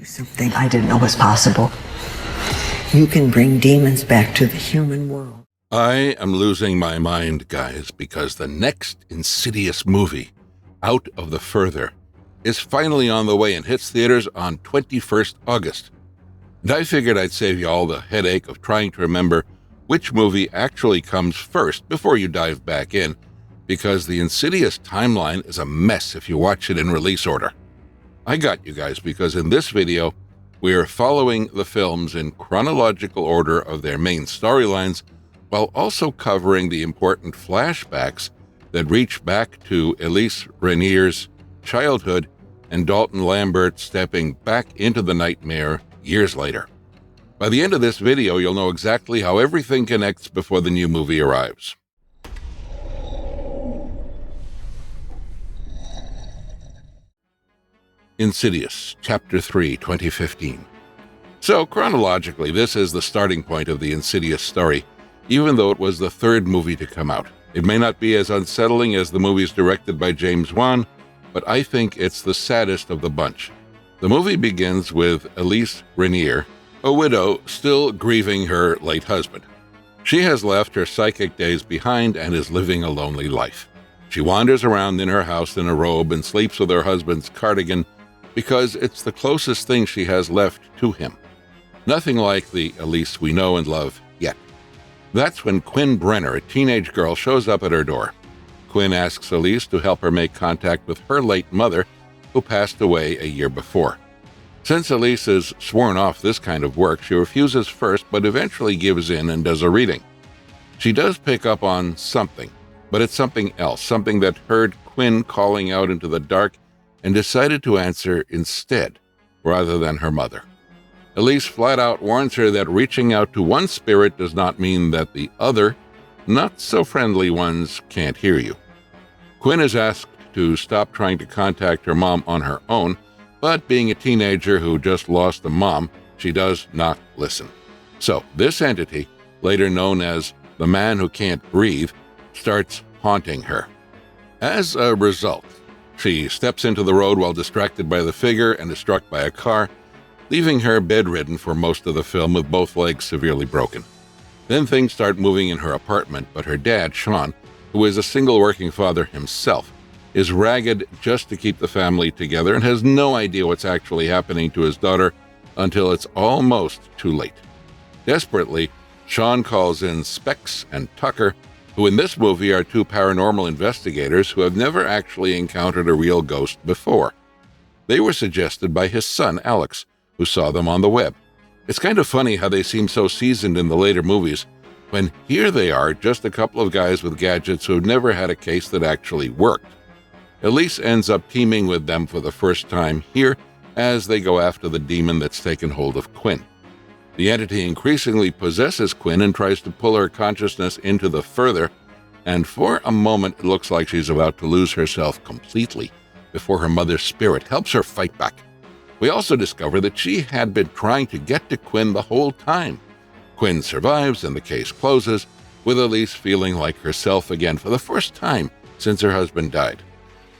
Something I didn't know was possible. You can bring demons back to the human world. I am losing my mind, guys, because the next Insidious movie, Out of the Furthur, is finally on the way and hits theaters on 21st August. And I figured I'd save you all the headache of trying to remember which movie actually comes first before you dive back in, because the Insidious timeline is a mess if you watch it in release order. I got you guys, because in this video, we are following the films in chronological order of their main storylines, while also covering the important flashbacks that reach back to Elise Rainier's childhood and Dalton Lambert stepping back into the nightmare years later. By the end of this video, you'll know exactly how everything connects before the new movie arrives. Insidious, Chapter 3, 2015. So, chronologically, this is the starting point of the Insidious story, even though it was the third movie to come out. It may not be as unsettling as the movies directed by James Wan, but I think it's the saddest of the bunch. The movie begins with Elise Rainier, a widow still grieving her late husband. She has left her psychic days behind and is living a lonely life. She wanders around in her house in a robe and sleeps with her husband's cardigan because it's the closest thing she has left to him. Nothing like the Elise we know and love yet. That's when Quinn Brenner, a teenage girl, shows up at her door. Quinn asks Elise to help her make contact with her late mother, who passed away a year before. Since Elise is sworn off this kind of work, she refuses first, but eventually gives in and does a reading. She does pick up on something, but it's something else, something that heard Quinn calling out into the dark and decided to answer instead, rather than her mother. Elise flat out warns her that reaching out to one spirit does not mean that the other, not-so-friendly ones can't hear you. Quinn is asked to stop trying to contact her mom on her own, but being a teenager who just lost a mom, she does not listen. So this entity, later known as the man who can't breathe, starts haunting her. As a result, she steps into the road while distracted by the figure and is struck by a car, leaving her bedridden for most of the film with both legs severely broken. Then things start moving in her apartment, but her dad, Sean, who is a single working father himself, is ragged just to keep the family together and has no idea what's actually happening to his daughter until it's almost too late. Desperately, Sean calls in Specs and Tucker, who in this movie are two paranormal investigators who have never actually encountered a real ghost before. They were suggested by his son, Alex, who saw them on the web. It's kind of funny how they seem so seasoned in the later movies, when here they are, just a couple of guys with gadgets who have never had a case that actually worked. Elise ends up teaming with them for the first time here as they go after the demon that's taken hold of Quinn. The entity increasingly possesses Quinn and tries to pull her consciousness into the Furthur, and for a moment it looks like she's about to lose herself completely before her mother's spirit helps her fight back. We also discover that she had been trying to get to Quinn the whole time. Quinn survives and the case closes, with Elise feeling like herself again for the first time since her husband died.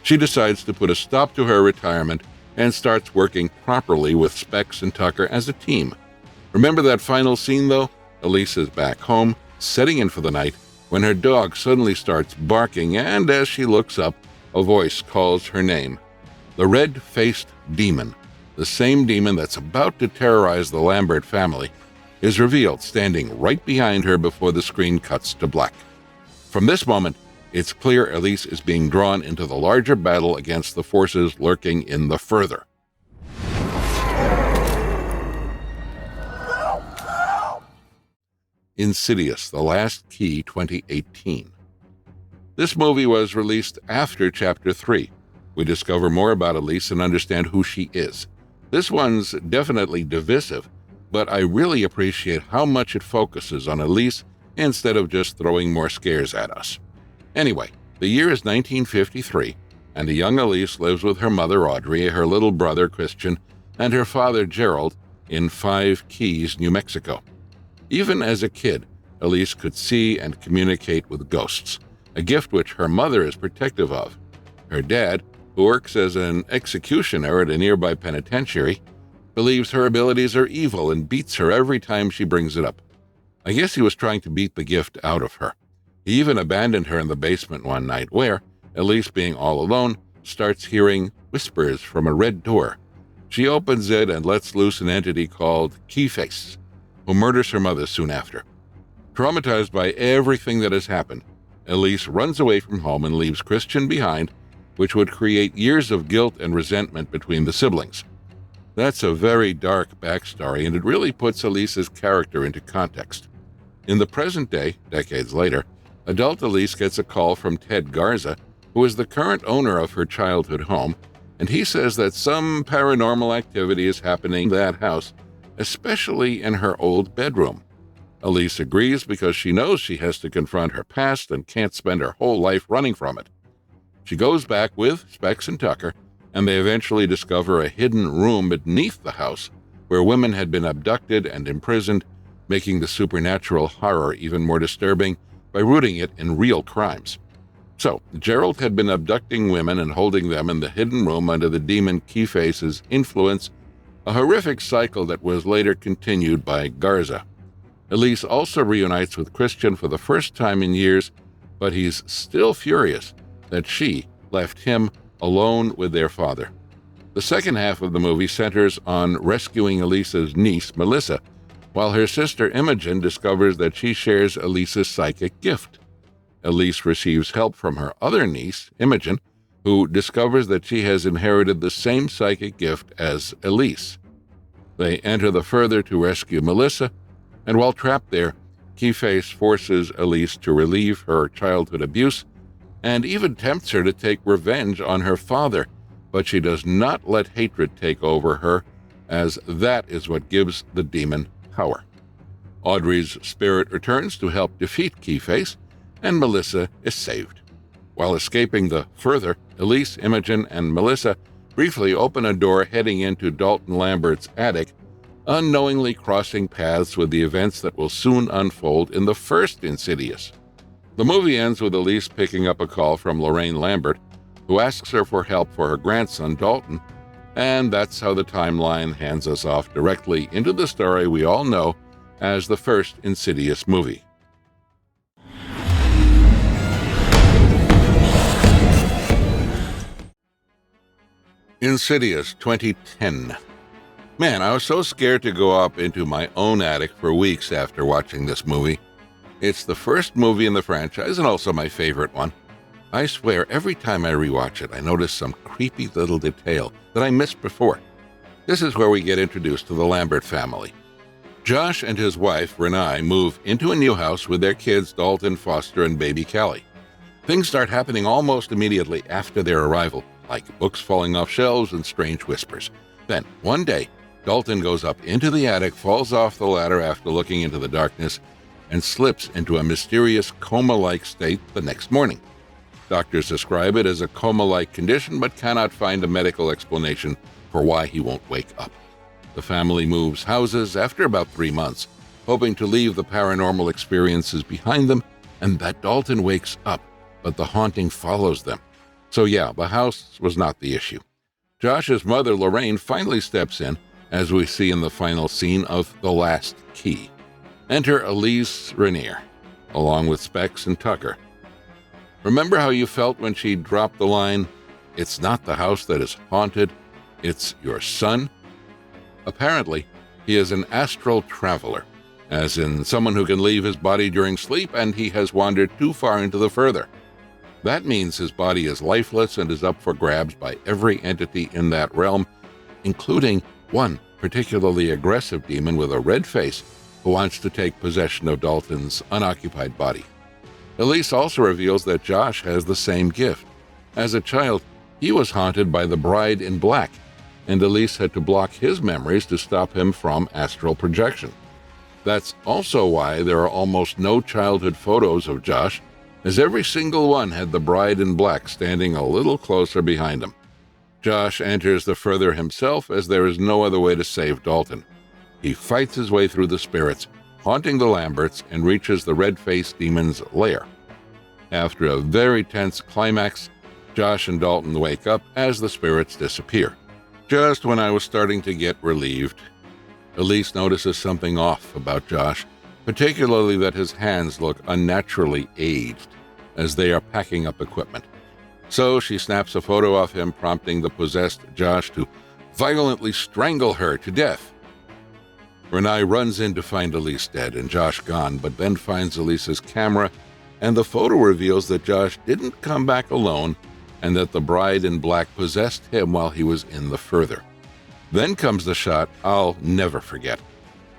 She decides to put a stop to her retirement and starts working properly with Specs and Tucker as a team. Remember that final scene, though? Elise is back home, setting in for the night, when her dog suddenly starts barking, and as she looks up, a voice calls her name. The red-faced demon, the same demon that's about to terrorize the Lambert family, is revealed standing right behind her before the screen cuts to black. From this moment, it's clear Elise is being drawn into the larger battle against the forces lurking in the Furthur. Insidious, The Last Key, 2018. This movie was released after Chapter 3. We discover more about Elise and understand who she is. This one's definitely divisive, but I really appreciate how much it focuses on Elise instead of just throwing more scares at us. Anyway, the year is 1953, and the young Elise lives with her mother Audrey, her little brother Christian, and her father Gerald in Five Keys, New Mexico. Even as a kid, Elise could see and communicate with ghosts, a gift which her mother is protective of. Her dad, who works as an executioner at a nearby penitentiary, believes her abilities are evil and beats her every time she brings it up. I guess he was trying to beat the gift out of her. He even abandoned her in the basement one night where, Elise being all alone, starts hearing whispers from a red door. She opens it and lets loose an entity called Keyface, who murders her mother soon after. Traumatized by everything that has happened, Elise runs away from home and leaves Christian behind, which would create years of guilt and resentment between the siblings. That's a very dark backstory, and it really puts Elise's character into context. In the present day, decades later, adult Elise gets a call from Ted Garza, who is the current owner of her childhood home, and he says that some paranormal activity is happening in that house, especially in her old bedroom. Elise agrees because she knows she has to confront her past and can't spend her whole life running from it. She goes back with Specs and Tucker, and they eventually discover a hidden room beneath the house where women had been abducted and imprisoned, making the supernatural horror even more disturbing by rooting it in real crimes. So, Gerald had been abducting women and holding them in the hidden room under the demon Keyface's influence, a horrific cycle that was later continued by Garza. Elise also reunites with Christian for the first time in years, but he's still furious that she left him alone with their father. The second half of the movie centers on rescuing Elise's niece, Melissa, while her sister Imogen discovers that she shares Elise's psychic gift. Elise receives help from her other niece, Imogen, who discovers that she has inherited the same psychic gift as Elise. They enter the Furthur to rescue Melissa, and while trapped there, Keyface forces Elise to relieve her childhood abuse and even tempts her to take revenge on her father, but she does not let hatred take over her, as that is what gives the demon power. Audrey's spirit returns to help defeat Keyface, and Melissa is saved. While escaping the Furthur, Elise, Imogen, and Melissa briefly open a door heading into Dalton Lambert's attic, unknowingly crossing paths with the events that will soon unfold in the first Insidious. The movie ends with Elise picking up a call from Lorraine Lambert, who asks her for help for her grandson, Dalton, and that's how the timeline hands us off directly into the story we all know as the first Insidious movie. Insidious 2010. Man, I was so scared to go up into my own attic for weeks after watching this movie. It's the first movie in the franchise and also my favorite one. I swear every time I rewatch it, I notice some creepy little detail that I missed before. This is where we get introduced to the Lambert family. Josh and his wife, Renee, move into a new house with their kids, Dalton, Foster, and baby Callie. Things start happening almost immediately after their arrival, like books falling off shelves and strange whispers. Then, one day, Dalton goes up into the attic, falls off the ladder after looking into the darkness, and slips into a mysterious coma-like state the next morning. Doctors describe it as a coma-like condition, but cannot find a medical explanation for why he won't wake up. The family moves houses after about 3 months, hoping to leave the paranormal experiences behind them, and that Dalton wakes up, but the haunting follows them. So yeah, the house was not the issue. Josh's mother, Lorraine, finally steps in, as we see in the final scene of The Last Key. Enter Elise Rainier, along with Specs and Tucker. Remember how you felt when she dropped the line, "It's not the house that is haunted, it's your son"? Apparently, he is an astral traveler, as in someone who can leave his body during sleep, and he has wandered too far into the Furthur. That means his body is lifeless and is up for grabs by every entity in that realm, including one particularly aggressive demon with a red face who wants to take possession of Dalton's unoccupied body. Elise also reveals that Josh has the same gift. As a child, he was haunted by the bride in black, and Elise had to block his memories to stop him from astral projection. That's also why there are almost no childhood photos of Josh, as every single one had the bride in black standing a little closer behind him. Josh enters the Furthur himself, as there is no other way to save Dalton. He fights his way through the spirits, haunting the Lamberts, and reaches the red-faced demon's lair. After a very tense climax, Josh and Dalton wake up as the spirits disappear. Just when I was starting to get relieved, Elise notices something off about Josh, particularly that his hands look unnaturally aged as they are packing up equipment. So she snaps a photo of him, prompting the possessed Josh to violently strangle her to death. Renai runs in to find Elise dead and Josh gone, but then finds Elise's camera, and the photo reveals that Josh didn't come back alone and that the bride in black possessed him while he was in the Furthur. Then comes the shot I'll never forget.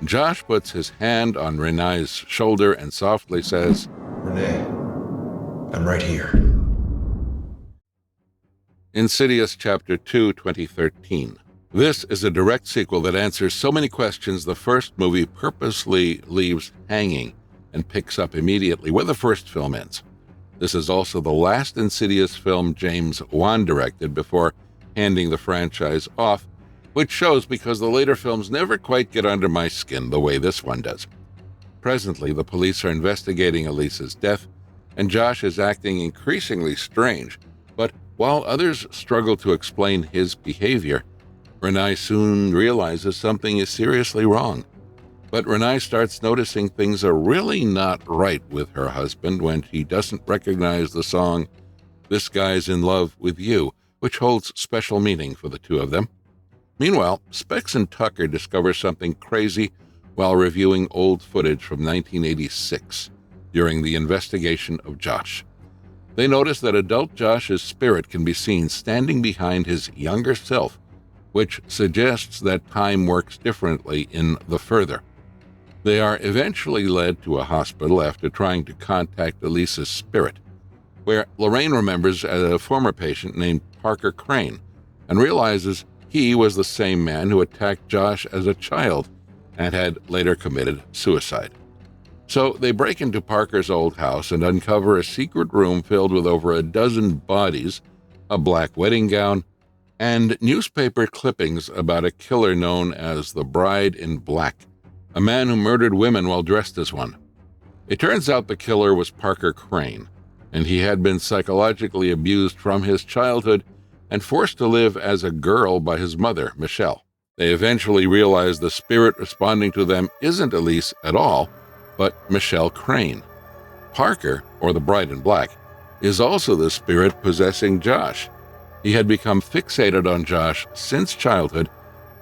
Josh puts his hand on Renai's shoulder and softly says, "Renee, I'm right here." Insidious Chapter 2, 2013. This is a direct sequel that answers so many questions the first movie purposely leaves hanging and picks up immediately where the first film ends. This is also the last Insidious film James Wan directed before handing the franchise off, which shows because the later films never quite get under my skin the way this one does. Presently, the police are investigating Elise's death, and Josh is acting increasingly strange, but while others struggle to explain his behavior, Renai soon realizes something is seriously wrong. But Renai starts noticing things are really not right with her husband when he doesn't recognize the song "This Guy's in Love with You," which holds special meaning for the two of them. Meanwhile, Specs and Tucker discover something crazy while reviewing old footage from 1986 during the investigation of Josh. They notice that adult Josh's spirit can be seen standing behind his younger self, which suggests that time works differently in the Furthur. They are eventually led to a hospital after trying to contact Elise's spirit, where Lorraine remembers a former patient named Parker Crane and realizes he was the same man who attacked Josh as a child and had later committed suicide. So they break into Parker's old house and uncover a secret room filled with over a dozen bodies, a black wedding gown, and newspaper clippings about a killer known as the Bride in Black, a man who murdered women while dressed as one. It turns out the killer was Parker Crane, and he had been psychologically abused from his childhood and forced to live as a girl by his mother, Michelle. They eventually realize the spirit responding to them isn't Elise at all, but Michelle Crane. Parker, or the Bride in Black, is also the spirit possessing Josh. He had become fixated on Josh since childhood,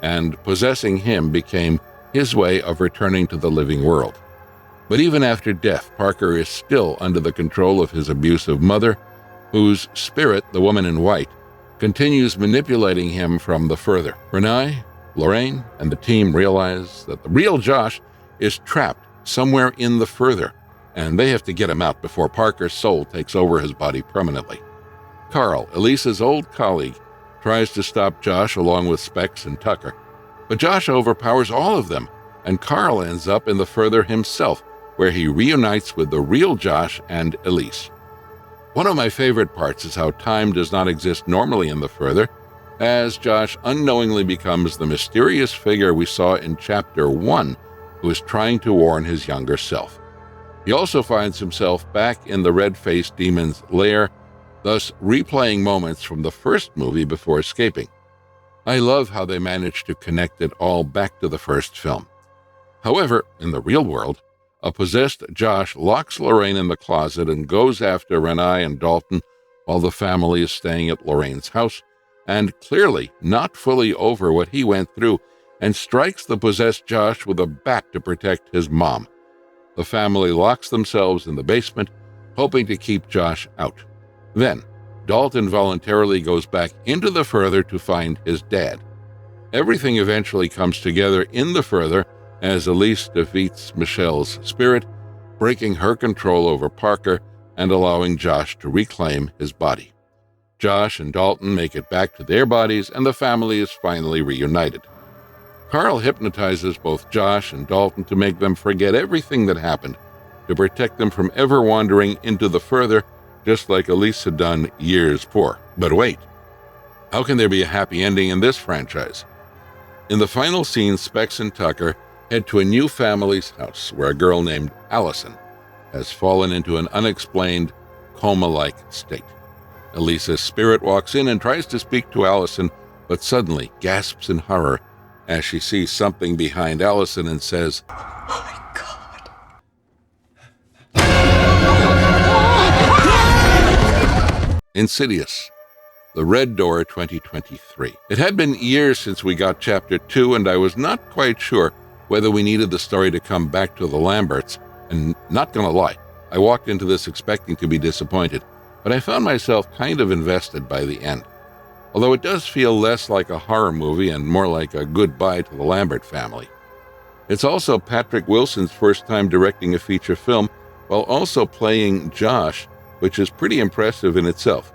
and possessing him became his way of returning to the living world. But even after death, Parker is still under the control of his abusive mother, whose spirit, the woman in white, continues manipulating him from the Furthur. Renai, Lorraine, and the team realize that the real Josh is trapped somewhere in the Furthur, and they have to get him out before Parker's soul takes over his body permanently. Carl, Elise's old colleague, tries to stop Josh along with Specs and Tucker, but Josh overpowers all of them, and Carl ends up in the Furthur himself, where he reunites with the real Josh and Elise. One of my favorite parts is how time does not exist normally in the Furthur, as Josh unknowingly becomes the mysterious figure we saw in Chapter 1, who is trying to warn his younger self. He also finds himself back in the red-faced demon's lair, thus replaying moments from the first movie before escaping. I love how they managed to connect it all back to the first film. However, in the real world, a possessed Josh locks Lorraine in the closet and goes after Renai and Dalton while the family is staying at Lorraine's house, and clearly not fully over what he went through, and strikes the possessed Josh with a bat to protect his mom. The family locks themselves in the basement, hoping to keep Josh out. Then, Dalton voluntarily goes back into the Furthur to find his dad. Everything eventually comes together in the Furthur as Elise defeats Michelle's spirit, breaking her control over Parker and allowing Josh to reclaim his body. Josh and Dalton make it back to their bodies, and the family is finally reunited. Carl hypnotizes both Josh and Dalton to make them forget everything that happened, to protect them from ever wandering into the Furthur, just like Elise had done years before. But wait, how can there be a happy ending in this franchise? In the final scene, Specs and Tucker head to a new family's house where a girl named Allison has fallen into an unexplained coma-like state. Elise's spirit walks in and tries to speak to Allison, but suddenly gasps in horror as she sees something behind Allison and says, Oh my God. Insidious, The Red Door 2023. It had been years since we got Chapter 2, and I was not quite sure whether we needed the story to come back to the Lamberts, and not gonna lie, I walked into this expecting to be disappointed, but I found myself kind of invested by the end. Although it does feel less like a horror movie and more like a goodbye to the Lambert family. It's also Patrick Wilson's first time directing a feature film, while also playing Josh, which is pretty impressive in itself.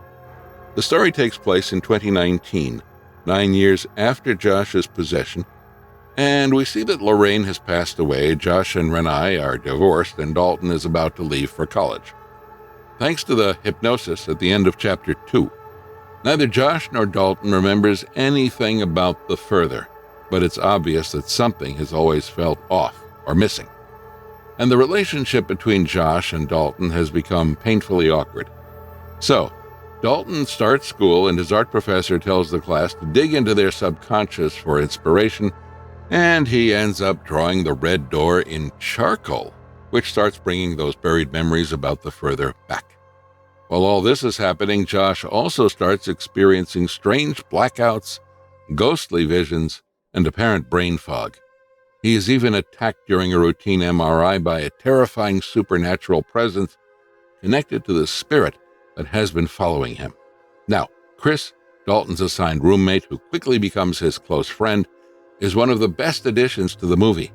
The story takes place in 2019, 9 years after Josh's possession, and we see that Lorraine has passed away, Josh and Renai are divorced, and Dalton is about to leave for college. Thanks to the hypnosis at the end of Chapter 2, neither Josh nor Dalton remembers anything about the Furthur, but it's obvious that something has always felt off or missing. And the relationship between Josh and Dalton has become painfully awkward. So, Dalton starts school and his art professor tells the class to dig into their subconscious for inspiration, and he ends up drawing the red door in charcoal, which starts bringing those buried memories about the Furthur back. While all this is happening, Josh also starts experiencing strange blackouts, ghostly visions, and apparent brain fog. He is even attacked during a routine MRI by a terrifying supernatural presence connected to the spirit that has been following him. Now, Chris, Dalton's assigned roommate who quickly becomes his close friend, is one of the best additions to the movie.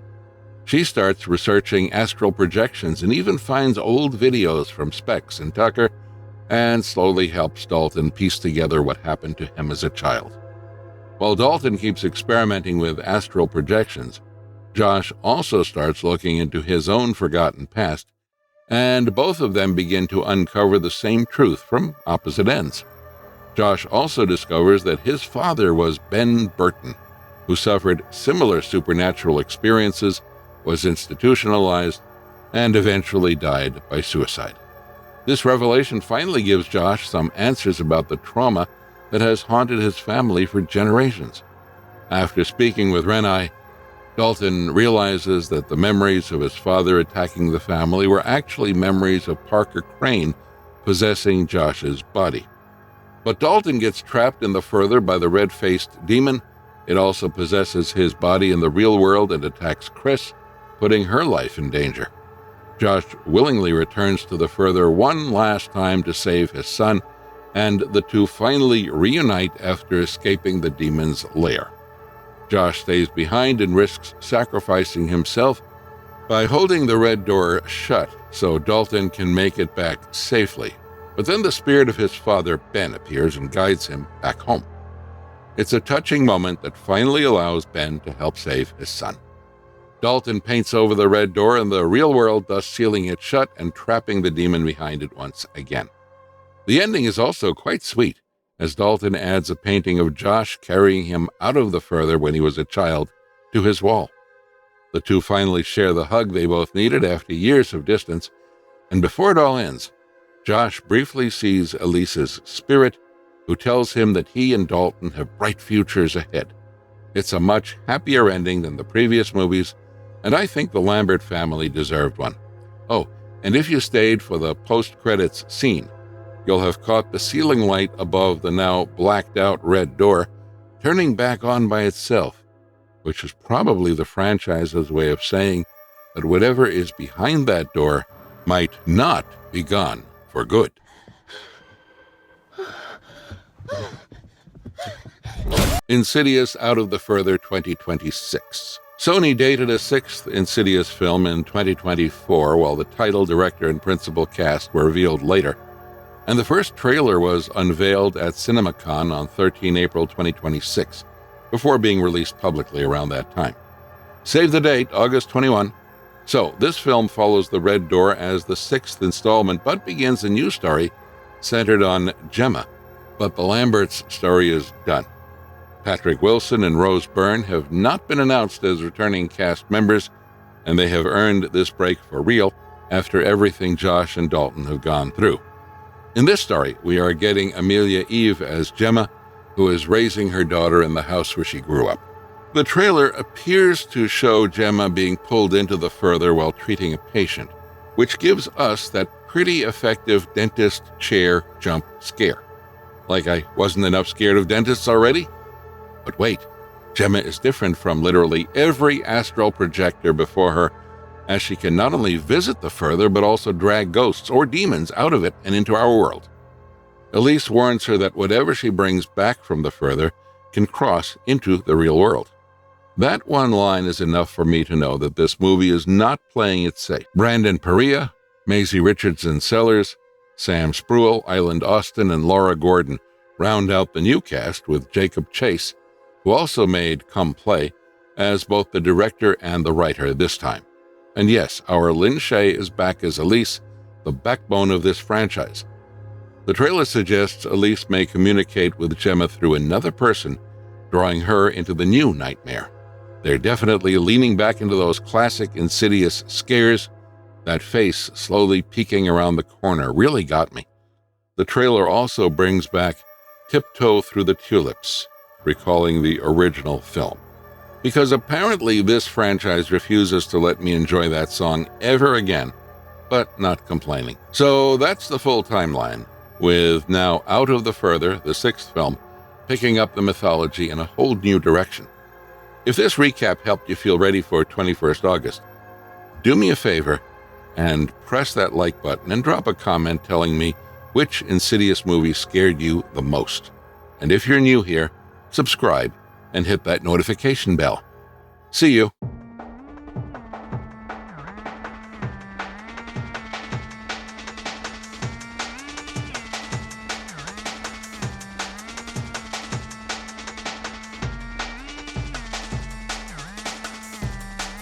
She starts researching astral projections and even finds old videos from Specs and Tucker, and slowly helps Dalton piece together what happened to him as a child. While Dalton keeps experimenting with astral projections, Josh also starts looking into his own forgotten past, and both of them begin to uncover the same truth from opposite ends. Josh also discovers that his father was Ben Burton, who suffered similar supernatural experiences, was institutionalized, and eventually died by suicide. This revelation finally gives Josh some answers about the trauma that has haunted his family for generations. After speaking with Renai, Dalton realizes that the memories of his father attacking the family were actually memories of Parker Crane possessing Josh's body. But Dalton gets trapped in the Furthur by the red-faced demon. It also possesses his body in the real world and attacks Chris, putting her life in danger. Josh willingly returns to the Furthur one last time to save his son, and the two finally reunite after escaping the demon's lair. Josh stays behind and risks sacrificing himself by holding the red door shut so Dalton can make it back safely. But then the spirit of his father, Ben, appears and guides him back home. It's a touching moment that finally allows Ben to help save his son. Dalton paints over the red door in the real world, thus sealing it shut and trapping the demon behind it once again. The ending is also quite sweet, as Dalton adds a painting of Josh carrying him out of the Furthur when he was a child to his wall. The two finally share the hug they both needed after years of distance, and before it all ends, Josh briefly sees Elise's spirit, who tells him that he and Dalton have bright futures ahead. It's a much happier ending than the previous movies, and I think the Lambert family deserved one. Oh, and if you stayed for the post-credits scene, you'll have caught the ceiling light above the now blacked-out red door turning back on by itself, which is probably the franchise's way of saying that whatever is behind that door might not be gone for good. Insidious Out of the Furthur 2026. Sony dated a sixth Insidious film in 2024, while the title, director, and principal cast were revealed later, and the first trailer was unveiled at CinemaCon on 13 April 2026, before being released publicly around that time. Save the date, August 21. So, this film follows the Red Door as the sixth installment, but begins a new story centered on Gemma. But the Lamberts' story is done. Patrick Wilson and Rose Byrne have not been announced as returning cast members, and they have earned this break for real after everything Josh and Dalton have gone through. In this story, we are getting Amelia Eve as Gemma, who is raising her daughter in the house where she grew up. The trailer appears to show Gemma being pulled into the Furthur while treating a patient, which gives us that pretty effective dentist chair jump scare. Like I wasn't enough scared of dentists already? But wait, Gemma is different from literally every astral projector before her, as she can not only visit the Furthur but also drag ghosts or demons out of it and into our world. Elise warns her that whatever she brings back from the Furthur can cross into the real world. That one line is enough for me to know that this movie is not playing it safe. Brandon Perea, Maisie Richardson-Sellers, Sam Spruill, Island Austin, and Laura Gordon round out the new cast, with Jacob Chase, who also made Come Play, as both the director and the writer this time. And yes, our Lin Shaye is back as Elise, the backbone of this franchise. The trailer suggests Elise may communicate with Gemma through another person, drawing her into the new nightmare. They're definitely leaning back into those classic Insidious scares. That face slowly peeking around the corner really got me. The trailer also brings back Tiptoe Through the Tulips, recalling the original film. Because apparently this franchise refuses to let me enjoy that song ever again, but not complaining. So that's the full timeline, with now Out of the Furthur, the 6th film, picking up the mythology in a whole new direction. If this recap helped you feel ready for 21st August, do me a favor and press that like button and drop a comment telling me which Insidious movie scared you the most. And if you're new here, subscribe and hit that notification bell. See you.